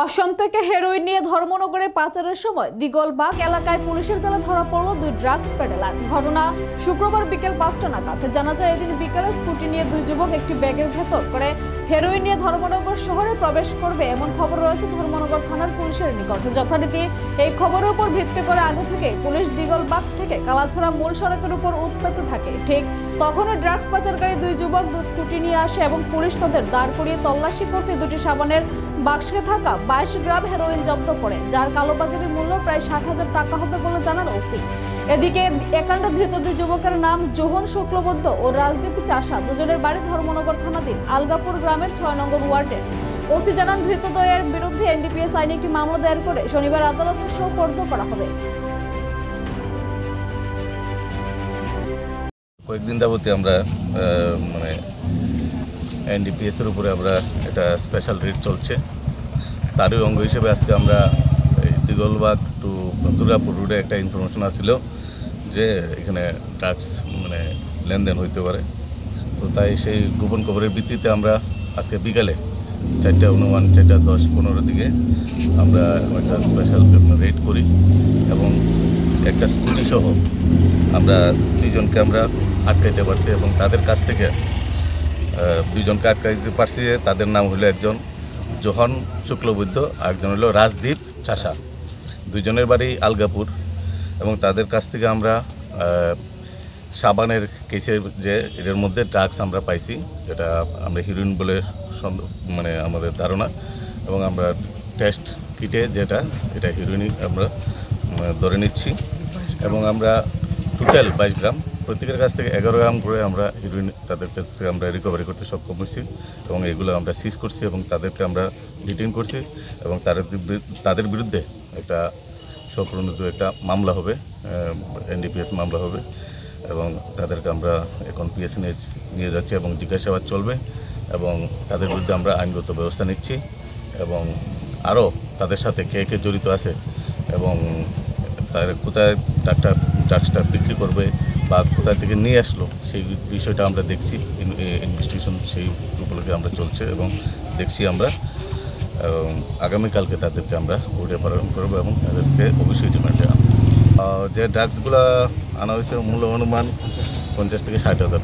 অসম থেকে হেরোইন নিয়ে ধর্মনগরে পাচারের সময় দিগলবাগ এলাকায় পুলিশের জালে ধরা পড়ল দুই ড্রাগস পেডেলার। ঘটনা শুক্রবার বিকেল 5টা নাগাদ। জানা যায়, এদিন বিকেলে স্কুটি নিয়ে দুই যুবক একটি ব্যাগের ভেতর করে হেরোইন নিয়ে ধর্মনগর শহরে প্রবেশ করবে এমন খবর রয়েছে ধর্মনগর থানার পুলিশের নিকট। যথারীতি এই খবরের উপর ভিত্তি করে আগে থেকে পুলিশ দিগলবাগ থেকে কালাছড়া মূল সড়কের উপর উৎপেতে থাকে। ঠিক তখনই ড্রাগস পাচারকারী দুই যুবক স্কুটি নিয়ে আসে এবং পুলিশ তাদের দাঁড় করিয়ে তল্লাশি করতে দুটি সাবানের বাক্সে থাকা 22 গ্রাম হেরোইন জব্দ করে, যার কালোবাজারের মূল্য প্রায় 60,000 টাকা হবে বলে জানান ওসি। এদিকে একান্ত ধৃত দুই যুবকের নাম জোহন শুক্লবৈদ্য ও রাজদীপ চাষা। দুজনের বাড়ি ধর্মনগর থানাধীন আলগাপুর গ্রামের 6 নম্বর ওয়ার্ডের। ওসি জানান, ধৃতদ্বয়ের বিরুদ্ধে এনডিপিএস আইনে একটি মামলা দায়ের করে শনিবার আদালতে সোপর্দ করা হবে। কয়েকদিন যাবতীয় আমরা এনডিপিএস এর উপরে আমরা একটা স্পেশাল রেড চলছে। তারই অঙ্গ হিসেবে আজকে আমরা দিগলবাগ টু দুর্গাপুর রোডে একটা ইনফরমেশন আসছিল যে এখানে ড্রাগস লেনদেন হইতে পারে। তো তাই সেই গোপন খবরের ভিত্তিতে আমরা আজকে বিকালে 4:10-15 দিকে আমরা একটা স্পেশাল রেড করি এবং একটা স্কুটি সহ আমরা দুইজনকে আমরা আটকাইতে পারছি এবং তাদের কাছ থেকে দুইজনকে আটকাইতে পারছি। তাদের নাম হলো একজন জোহন শুক্লবৈদ্য আর একজন হলো রাজদীপ চাষা। দুইজনের বাড়ি আলগাপুর এবং তাদের কাছ থেকে আমরা সাবানের কেসের যে এর মধ্যে ড্রাগস আমরা পাইছি, যেটা আমরা হিরোইন বলে আমাদের ধারণা, এবং আমরা টেস্ট কিটে এটা হিরোইনই আমরা ধরে নিচ্ছি এবং আমরা টোটাল 22 গ্রাম, প্রত্যেকের কাছ থেকে 11 গ্রাম করে আমরা হিরোইন তাদের কাছ থেকে আমরা রিকভারি করতে সক্ষম হয়েছি এবং এগুলো আমরা সিজ করছি এবং তাদেরকে আমরা ডিটেইন করছি এবং তাদের বিরুদ্ধে একটা স্বপ্রণোদিত একটা মামলা হবে, এনডিপিএস মামলা হবে এবং তাদেরকে আমরা এখন পিএসএনএইচ নিয়ে যাচ্ছি এবং জিজ্ঞাসাবাদ চলবে এবং তাদের বিরুদ্ধে আমরা আইনগত ব্যবস্থা নিচ্ছি এবং আরও তাদের সাথে কে কে জড়িত আছে এবং তাদের কোথায় ড্রাগসটা বিক্রি করবে বা কোথায় থেকে নিয়ে আসলো সেই বিষয়টা আমরা দেখছি। ইনভেস্টিগেশন সেই উপলক্ষে আমরা চলছে এবং দেখছি আমরা আগামীকালকে তাদেরকে আমরা কোর্টে প্রেরণ করবো এবং তাদেরকে অবশ্যই রিমান্ডে আনবো। যে ড্রাগসগুলো আনা হয়েছে মূল্য অনুমান 50 থেকে 60 হাজার।